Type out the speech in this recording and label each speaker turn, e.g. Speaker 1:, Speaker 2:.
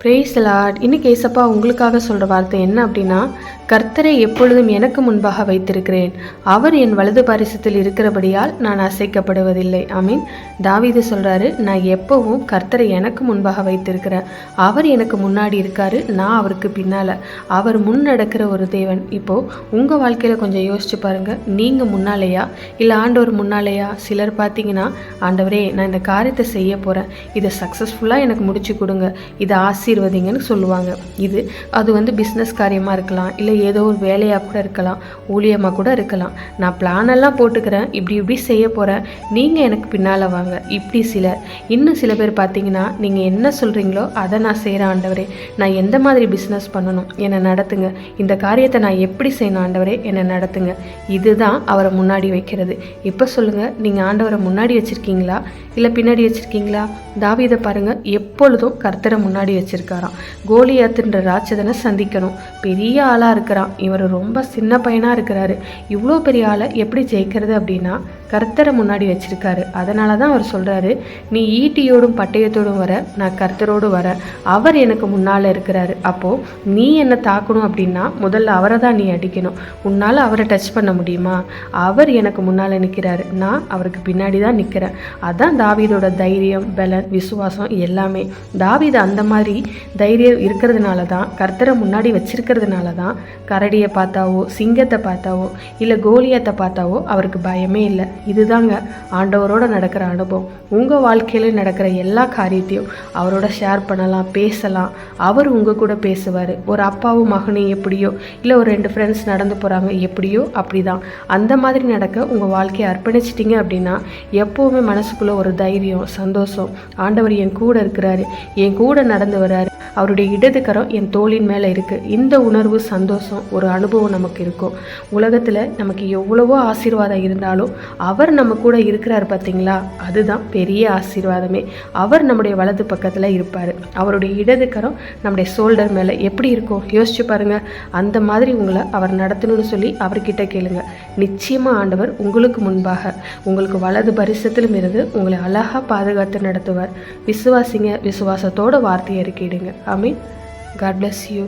Speaker 1: Brace Lord. இன்னைக்கு ஏசப்பா உங்களுக்காக சொல்கிற வார்த்தை என்ன அப்படின்னா, கர்த்தரை எப்பொழுதும் எனக்கு முன்பாக வைத்திருக்கிறேன், அவர் என் வலது பாரிசத்தில் இருக்கிறபடியால் நான் அசைக்கப்படுவதில்லை. ஆமீன். தாவீது சொல்கிறாரு, நான் எப்பவும் கர்த்தரை எனக்கு முன்பாக வைத்திருக்கிறேன், அவர் எனக்கு முன்னாடி இருக்காரு, நான் அவருக்கு பின்னால். அவர் முன் நடக்கிற ஒரு தேவன். இப்போது உங்கள் வாழ்க்கையில் கொஞ்சம் யோசிச்சு பாருங்கள், நீங்கள் முன்னாலேயா இல்லை ஆண்டவர் முன்னாலேயா? சிலர் பார்த்தீங்கன்னா, ஆண்டவரே நான் இந்த காரியத்தை செய்ய போகிறேன், இதை சக்ஸஸ்ஃபுல்லாக எனக்கு முடிச்சு கொடுங்க, இதை ஆசீர்வதிங்கன்னு சொல்லுவாங்க. அது பிஸ்னஸ் காரியமாக இருக்கலாம், இல்லை ஏதோ ஒரு வேலையாக கூட இருக்கலாம், ஊழியமாக கூட இருக்கலாம். நான் பிளானெல்லாம் போட்டுக்கிறேன், இப்படி செய்ய போகிறேன், நீங்கள் எனக்கு பின்னால் வாங்க. இப்படி இன்னும் சில பேர் பார்த்தீங்கன்னா, நீங்கள் என்ன சொல்கிறீங்களோ அதை நான் செய்கிறேன் ஆண்டவரே, நான் எந்த மாதிரி பிஸ்னஸ் பண்ணணும் என்னை நடத்துங்க, இந்த காரியத்தை நான் எப்படி செய்யணும் ஆண்டவரே என்னை நடத்துங்க. இதுதான் அவரை முன்னாடி வைக்கிறது. இப்போ சொல்லுங்கள், நீங்கள் ஆண்டவரை முன்னாடி வச்சுருக்கீங்களா இல்லை பின்னாடி வச்சுருக்கீங்களா? தாவீதை பாருங்கள், எப்பொழுதும் கர்த்தரை முன்னாடி வச்சுருக்காராம். கோலியாத்துன்ற ராட்சதனை சந்திக்கணும், பெரிய ஆளாக இருக்கிறான், இவர் ரொம்ப சின்ன பையனாக இருக்கிறாரு, இவ்வளோ பெரிய ஆளை எப்படி ஜெயிக்கிறது அப்படின்னா கர்த்தரை முன்னாடி வச்சுருக்காரு. அதனால தான் அவர் சொல்கிறாரு, நீ ஈட்டியோடும் பட்டயத்தோடும் வர, நான் கர்த்தரோடு வர, அவர் எனக்கு முன்னால் இருக்கிறாரு. அப்போது நீ என்னை தாக்கணும் அப்படின்னா முதல்ல அவரை தான் நீ அடிக்கணும். உன்னால் அவரை டச் பண்ண முடியுமா? அவர் எனக்கு முன்னால் நிற்கிறாரு, நான் அவருக்கு பின்னாடி தான் நிற்கிறேன். அதான் தாவீதோட தைரியம், பலன், விசுவாசம் எல்லாமே. தாவீது அந்த மாதிரி தைரியம் இருக்கிறதுனால தான், கர்த்தரை முன்னாடி வச்சிருக்கிறதுனால தான் கரடியை பார்த்தாவோ சிங்கத்தை பார்த்தாவோ இல்லை கோலியத்தை பார்த்தாவோ அவருக்கு பயமே இல்லை. இதுதாங்க ஆண்டவரோட நடக்கிற அனுபவம். உங்கள் வாழ்க்கையில் நடக்கிற எல்லா காரியத்தையும் அவரோட ஷேர் பண்ணலாம், பேசலாம். அவர் உங்கள் கூட பேசுவார். ஒரு அப்பாவும் மகனையும் எப்படியோ, இல்லை ஒரு 2 ஃப்ரெண்ட்ஸ் நடந்து போகிறாங்க எப்படியோ அப்படி தான். அந்த மாதிரி நடக்க உங்கள் வாழ்க்கையை அர்ப்பணிச்சிட்டிங்க அப்படின்னா எப்போவுமே மனசுக்குள்ளே ஒரு தைரியம், சந்தோஷம். ஆண்டவர் என் கூட இருக்கிறாரு, என் கூட நடந்து வர்றாரு, அவருடைய இடது கரம் என் தோளின் மேலே இருக்குது. இந்த உணர்வு, சந்தோஷம், ஒரு அனுபவம் நமக்கு இருக்கும். உலகத்தில் நமக்கு எவ்வளவோ ஆசீர்வாதம் இருந்தாலும் அவர் நம்ம கூட இருக்கிறார் பார்த்தீங்களா, அதுதான் பெரிய ஆசீர்வாதமே. அவர் நம்முடைய வலது பக்கத்தில் இருப்பார். அவருடைய இடது கரம் நம்முடைய ஷோல்டர் மேலே எப்படி இருக்கும் யோசிச்சு பாருங்கள். அந்த மாதிரி உங்களை அவர் நடத்தணும்னு சொல்லி அவர்கிட்ட கேளுங்க. நிச்சயமாக ஆண்டவர் உங்களுக்கு முன்பாக, உங்களுக்கு வலது பரிசத்திலும் இருந்து உங்களை அழகாக பாதுகாத்து நடத்துவார். விசுவாசிங்க, விசுவாசத்தோட வார்த்தையை அறிக்கையிடுங்க. ஆமீன். God bless you.